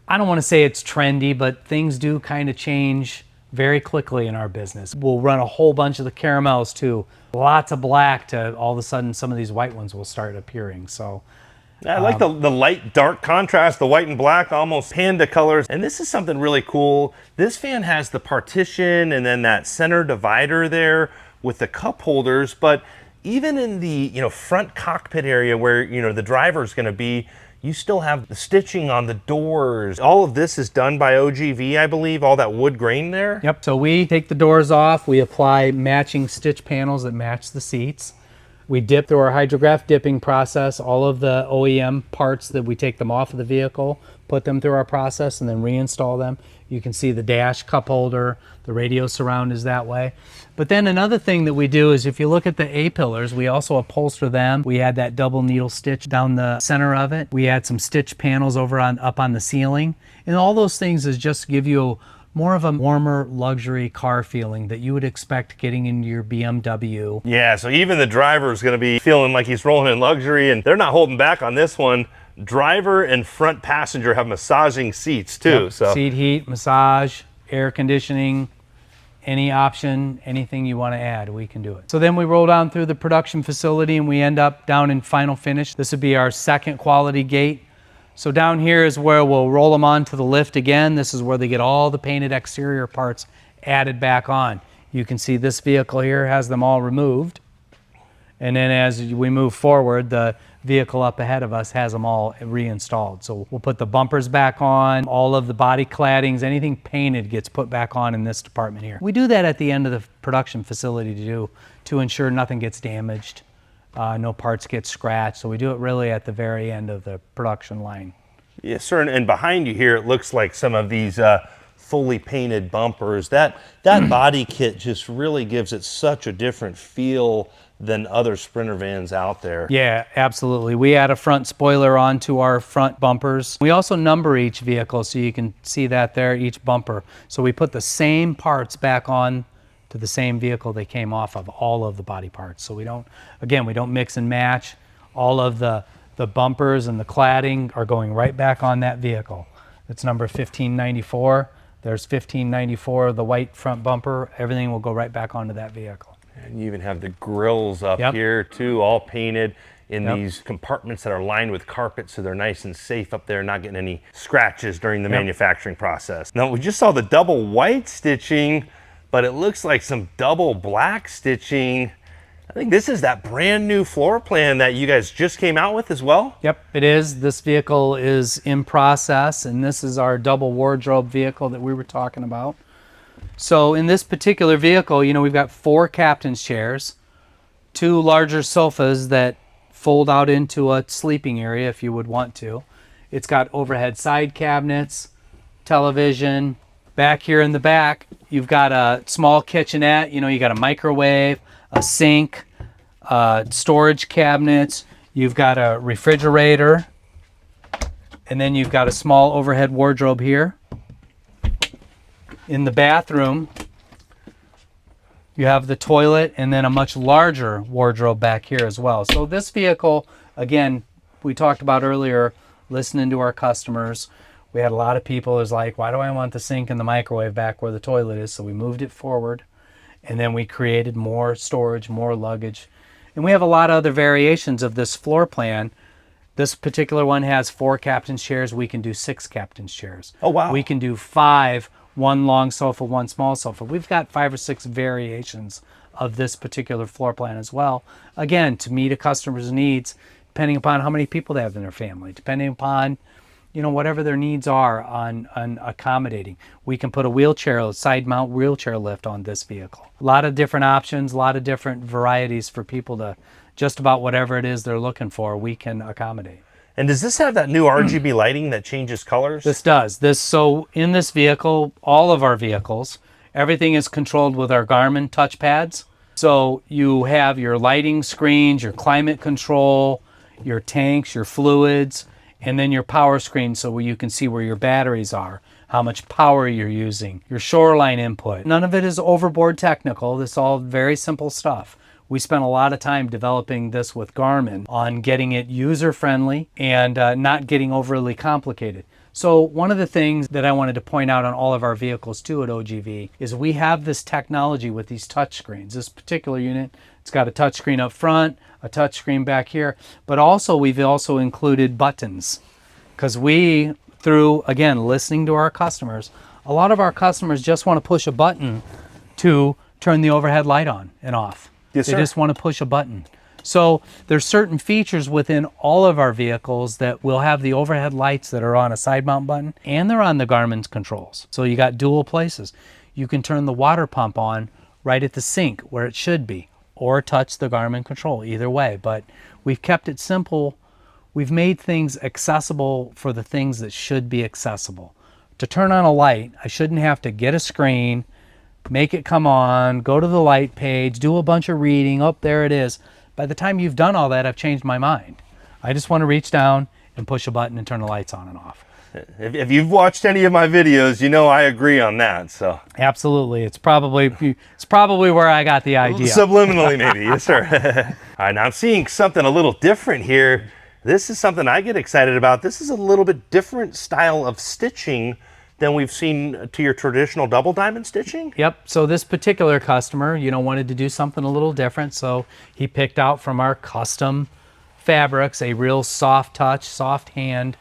I don't want to say it's trendy, but things do kind of change very quickly in our business. We'll run a whole bunch of the caramels too, lots of black, to all of a sudden some of these white ones will start appearing. So I like the light dark contrast, the white and black, almost panda colors. And this is something really cool. This fan has the partition and then that center divider there with the cup holders, but even in the front cockpit area where the driver's going to be, you still have the stitching on the doors. All of this is done by OGV, I believe, all that wood grain there. Yep, so we take the doors off, we apply matching stitch panels that match the seats. We dip through our hydrograph dipping process, all of the OEM parts that we take them off of the vehicle, put them through our process, and then reinstall them. You can see the dash cup holder, the radio surround is that way. But then another thing that we do is, if you look at the A-pillars, we also upholster them. We add that double needle stitch down the center of it. We add some stitch panels up on the ceiling. And all those things is just to give you more of a warmer luxury car feeling that you would expect getting into your BMW. Yeah, so even the driver is going to be feeling like he's rolling in luxury, and they're not holding back on this one. Driver and front passenger have massaging seats too. Yep. So seat heat, massage, air conditioning, any option, anything you want to add, we can do it. So then we roll down through the production facility and we end up down in final finish. This would be our second quality gate. So down here is where we'll roll them onto the lift again. This is where they get all the painted exterior parts added back on. You can see this vehicle here has them all removed. And then as we move forward, the vehicle up ahead of us has them all reinstalled. So we'll put the bumpers back on, all of the body claddings, anything painted gets put back on in this department here. We do that at the end of the production facility to ensure nothing gets damaged, no parts get scratched. So we do it really at the very end of the production line. yes, sir. And behind you here, it looks like some of these fully painted bumpers. That body kit just really gives it such a different feel than other Sprinter vans out there. Yeah, absolutely. We add a front spoiler onto our front bumpers. We also number each vehicle, so you can see that there, each bumper. So we put the same parts back on to the same vehicle they came off of, all of the body parts. So we don't mix and match. All of the bumpers and the cladding are going right back on that vehicle. It's number 1594. There's 1594, the white front bumper. Everything will go right back onto that vehicle. And you even have the grills up Yep. here too, all painted in Yep. these compartments that are lined with carpet, so they're nice and safe up there, not getting any scratches during the Yep. manufacturing process. Now, we just saw the double white stitching, but it looks like some double black stitching. I think this is that brand new floor plan that you guys just came out with as well. Yep, it is. This vehicle is in process, and this is our double wardrobe vehicle that we were talking about. So in this particular vehicle, we've got 4 captain's chairs, 2 larger sofas that fold out into a sleeping area if you would want to. It's got overhead side cabinets, television. Back here in the back, you've got a small kitchenette. You got a microwave, a sink, storage cabinets. You've got a refrigerator, and then you've got a small overhead wardrobe here. In the bathroom, you have the toilet and then a much larger wardrobe back here as well. So this vehicle, again, we talked about earlier, listening to our customers. We had a lot of people who's like, why do I want the sink and the microwave back where the toilet is? So we moved it forward, and then we created more storage, more luggage. And we have a lot of other variations of this floor plan. This particular one has 4 captain's chairs. We can do 6 captain's chairs. Oh, wow. We can do 5, 1 long sofa, 1 small sofa. We've got 5 or 6 variations of this particular floor plan as well. Again, to meet a customer's needs, depending upon how many people they have in their family, depending upon, you know, whatever their needs are on accommodating. We can put a wheelchair, a side mount wheelchair lift on this vehicle. A lot of different options, a lot of different varieties for people to just about whatever it is they're looking for, we can accommodate. And does this have that new RGB lighting that changes colors? This does. So in this vehicle, all of our vehicles, everything is controlled with our Garmin touchpads. So you have your lighting screens, your climate control, your tanks, your fluids, and then your power screen, so where you can see where your batteries are, how much power you're using, your shoreline input. None of it is overboard technical. This is all very simple stuff. We spent a lot of time developing this with Garmin on getting it user-friendly and not getting overly complicated. So one of the things that I wanted to point out on all of our vehicles too at OGV is we have this technology with these touch screens. This particular unit, it's got a touch screen up front, a touch screen back here, but also we've also included buttons, because we, through, again, listening to our customers, a lot of our customers just want to push a button to turn the overhead light on and off. Yes, they sir. just want to push a button. So there's certain features within all of our vehicles that will have the overhead lights that are on a side mount button, and they're on the Garmin's controls. So you got dual places. You can turn the water pump on right at the sink where it should be, or touch the Garmin control, either way. But we've kept it simple. We've made things accessible for the things that should be accessible. To turn on a light, I shouldn't have to get a screen, make it come on, go to the light page, do a bunch of reading. Oh, there it is. By the time you've done all that, I've changed my mind. I just want to reach down and push a button and turn the lights on and off. If you've watched any of my videos, you know I agree on that. So Absolutely. It's probably where I got the idea. subliminally, maybe. Yes, sir. All right, now I'm seeing something a little different here. This is something I get excited about. This is a little bit different style of stitching than we've seen to your traditional double diamond stitching. Yep. So this particular customer, wanted to do something a little different. So he picked out from our custom fabrics a real soft touch, soft hand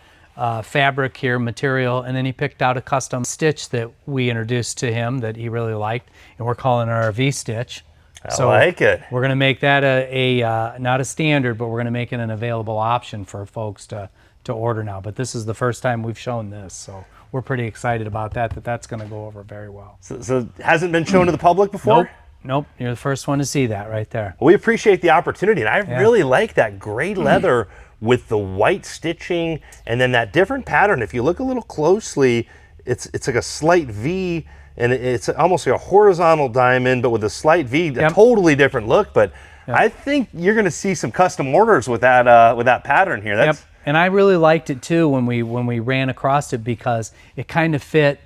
fabric here, material, and then he picked out a custom stitch that we introduced to him that he really liked, and we're calling it our V-stitch. I like it. We're going to make that a not a standard, but we're going to make it an available option for folks to order now. But this is the first time we've shown this, so we're pretty excited about that's going to go over very well. So it hasn't been shown to the public before? Nope. You're the first one to see that right there. Well, we appreciate the opportunity, and I really like that gray leather with the white stitching and then that different pattern. If you look a little closely, it's like a slight V, and it's almost like a horizontal diamond, but with a slight V, a totally different look. But I think you're going to see some custom orders with that pattern here. That's And I really liked it too when we ran across it, because it kind of fit,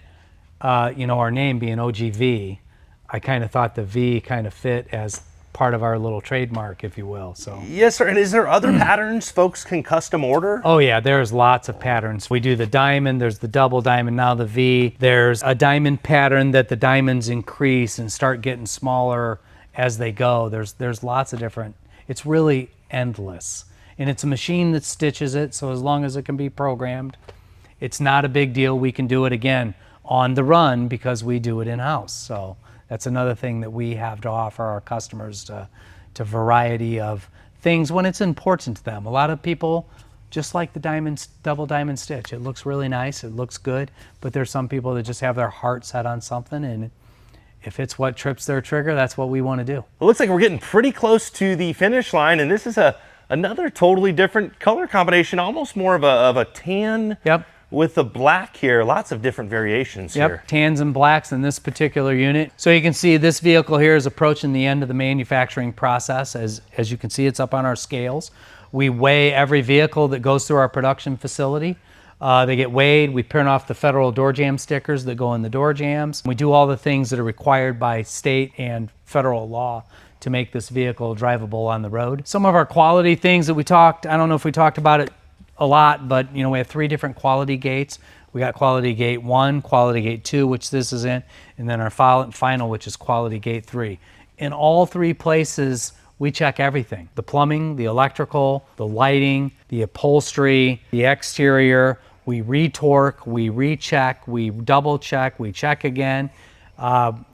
our name being OGV. I kind of thought the V kind of fit as part of our little trademark, if you will. So yes, sir. And is there other patterns folks can custom order? Oh yeah, there's lots of patterns. We do the diamond, there's the double diamond, now the V. There's a diamond pattern that the diamonds increase and start getting smaller as they go. There's lots of different. It's really endless. And it's a machine that stitches it, so as long as it can be programmed, it's not a big deal. We can do it again on the run because we do it in-house. So that's another thing that we have to offer our customers, to variety of things when it's important to them. A lot of people just like the double diamond stitch. It looks really nice, it looks good, but there's some people that just have their heart set on something, and if it's what trips their trigger, that's what we want to do. It looks like we're getting pretty close to the finish line, and this is another totally different color combination, almost more of a tan. Yep. With the black here, lots of different variations here. Tans and blacks in this particular unit. So you can see this vehicle here is approaching the end of the manufacturing process. As you can see, it's up on our scales. We weigh every vehicle that goes through our production facility. They get weighed. We print off the federal door jamb stickers that go in the door jambs. We do all the things that are required by state and federal law to make this vehicle drivable on the road. Some of our quality things that we talked, I don't know if we talked about it a lot, but you know, we have 3 different quality gates. We got quality gate 1, quality gate 2, which this is in, and then our final, which is quality gate 3. In all 3 places, we check everything: the plumbing, the electrical, the lighting, the upholstery, the exterior. We retorque, we recheck, we double check, we check again.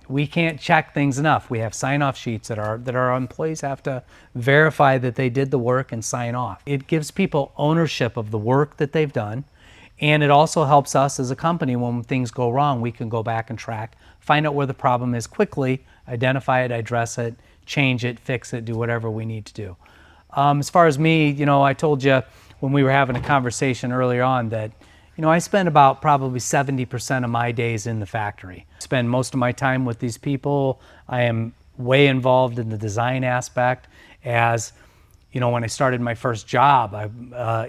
We can't check things enough. We have sign-off sheets that our employees have to verify that they did the work and sign off. It gives people ownership of the work that they've done, and it also helps us as a company when things go wrong. We can go back and track, find out where the problem is quickly, identify it, address it, change it, fix it, do whatever we need to do. As far as me, you know, I told you when we were having a conversation earlier on that, you know, I spend about probably 70% of my days in the factory. I spend most of my time with these people. I am way involved in the design aspect. As you know, when I started my first job,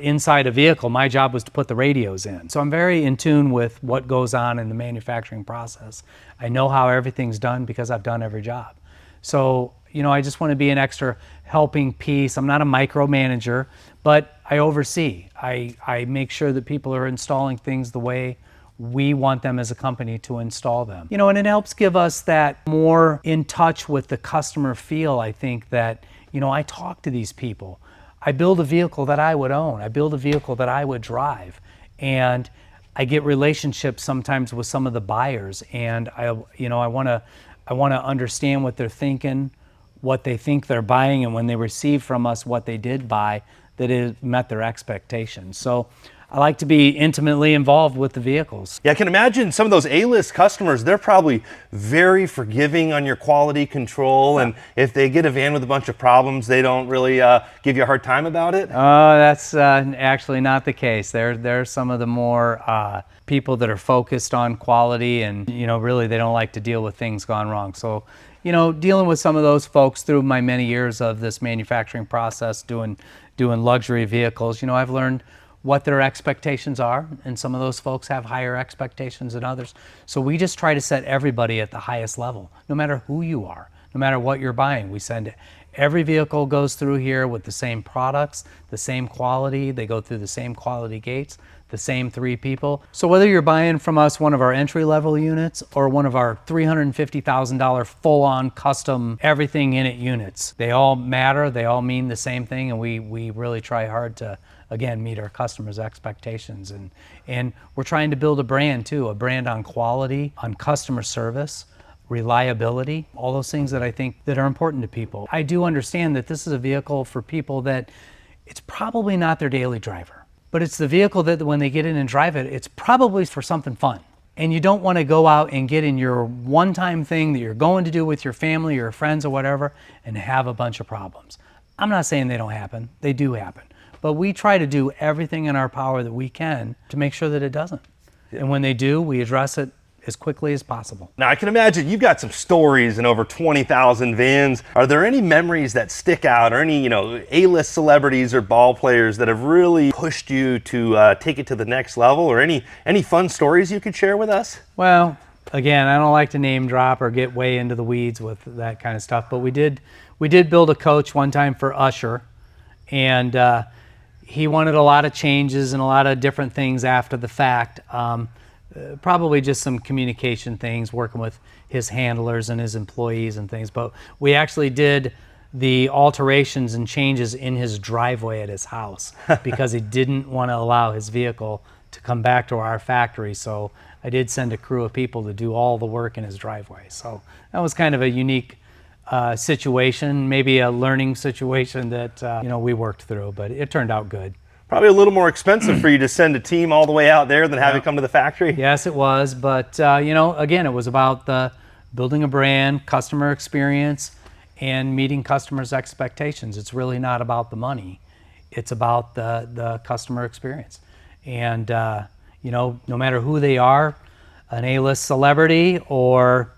inside a vehicle, my job was to put the radios in. So I'm very in tune with what goes on in the manufacturing process. I know how everything's done because I've done every job. So, you know, I just want to be an extra helping piece. I'm not a micromanager, but I oversee. I make sure that people are installing things the way we want them as a company to install them. You know, and it helps give us that more in touch with the customer feel. I think that, you know, I talk to these people. I build a vehicle that I would own. I build a vehicle that I would drive. And I get relationships sometimes with some of the buyers, and I want to understand what they're thinking, what they think they're buying, and when they receive from us what they did buy, that it met their expectations. So I like to be intimately involved with the vehicles. Yeah, I can imagine some of those A-list customers, they're probably very forgiving on your quality control, and if they get a van with a bunch of problems, they don't really give you a hard time about it? Oh, that's actually not the case. There's some of the more people that are focused on quality, and you know, really they don't like to deal with things gone wrong. So, you know, dealing with some of those folks through my many years of this manufacturing process, doing luxury vehicles, you know, I've learned what their expectations are, and some of those folks have higher expectations than others. So we just try to set everybody at the highest level, no matter who you are, no matter what you're buying. We send every vehicle goes through here with the same products, the same quality. They go through the same quality gates, the same 3 people. So whether you're buying from us one of our entry-level units or one of our $350,000 full-on custom everything in it units, they all matter, they all mean the same thing, and we really try hard to, again, meet our customers' expectations. And we're trying to build a brand too, a brand on quality, on customer service, reliability, all those things that I think that are important to people. I do understand that this is a vehicle for people that it's probably not their daily driver, but it's the vehicle that when they get in and drive it, it's probably for something fun. And you don't want to go out and get in your one-time thing that you're going to do with your family or friends or whatever and have a bunch of problems. I'm not saying they don't happen, they do happen. But we try to do everything in our power that we can to make sure that it doesn't. And when they do, we address it as quickly as possible. Now, I can imagine you've got some stories in over 20,000 vans. Are there any memories that stick out, or any, you know, A-list celebrities or ball players that have really pushed you to take it to the next level, or any fun stories you could share with us? Well, again, I don't like to name drop or get way into the weeds with that kind of stuff, but we did build a coach one time for Usher, and he wanted a lot of changes and a lot of different things after the fact. Probably just some communication things, working with his handlers and his employees and things. But we actually did the alterations and changes in his driveway at his house because he didn't want to allow his vehicle to come back to our factory. So I did send a crew of people to do all the work in his driveway. So that was kind of a unique situation, maybe a learning situation that you know, we worked through, but it turned out good. Probably a little more expensive for you to send a team all the way out there than have it come to the factory. Yes, it was, but you know, again, it was about building a brand, customer experience, and meeting customers' expectations. It's really not about the money; it's about the customer experience. And you know, no matter who they are, an A-list celebrity or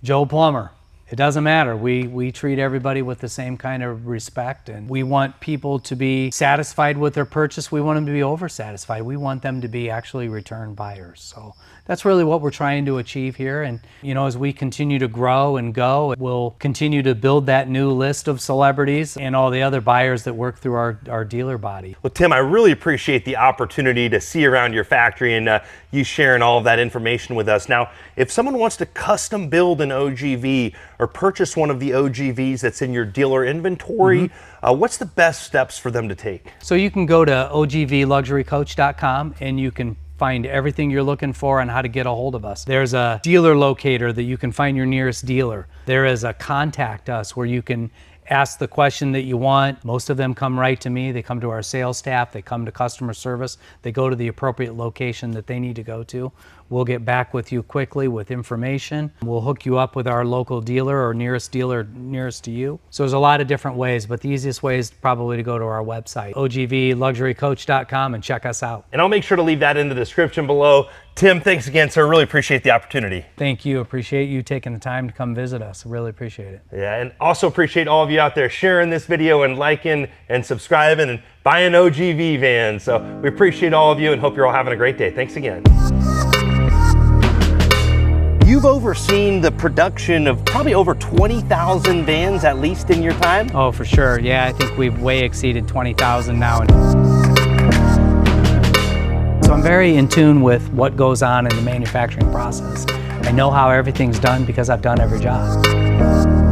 Joe Plumber, It doesn't matter. We treat everybody with the same kind of respect, and we want people to be satisfied with their purchase. We want them to be oversatisfied. We want them to be actually return buyers. So that's really what we're trying to achieve here. And you know, as we continue to grow and go, we'll continue to build that new list of celebrities and all the other buyers that work through our dealer body. Well, Tim, I really appreciate the opportunity to see around your factory and you sharing all of that information with us. Now, if someone wants to custom build an OGV or purchase one of the OGVs that's in your dealer inventory, what's the best steps for them to take? So you can go to ogvluxurycoach.com and you can find everything you're looking for on how to get a hold of us. There's a dealer locator that you can find your nearest dealer. There is a contact us where you can ask the question that you want. Most of them come right to me. They come to our sales staff, they come to customer service, they go to the appropriate location that they need to go to. We'll get back with you quickly with information. We'll hook you up with our local dealer or nearest dealer nearest to you. So there's a lot of different ways, but the easiest way is probably to go to our website, ogvluxurycoach.com, and check us out. And I'll make sure to leave that in the description below. Tim, thanks again, sir. Really appreciate the opportunity. Thank you. Appreciate you taking the time to come visit us. Really appreciate it. Yeah, and also appreciate all of you out there sharing this video and liking and subscribing and buying OGV Vans. So we appreciate all of you and hope you're all having a great day. Thanks again. You've overseen the production of probably over 20,000 vans, at least in your time? Oh, for sure. Yeah, I think we've way exceeded 20,000 now. So I'm very in tune with what goes on in the manufacturing process. I know how everything's done because I've done every job.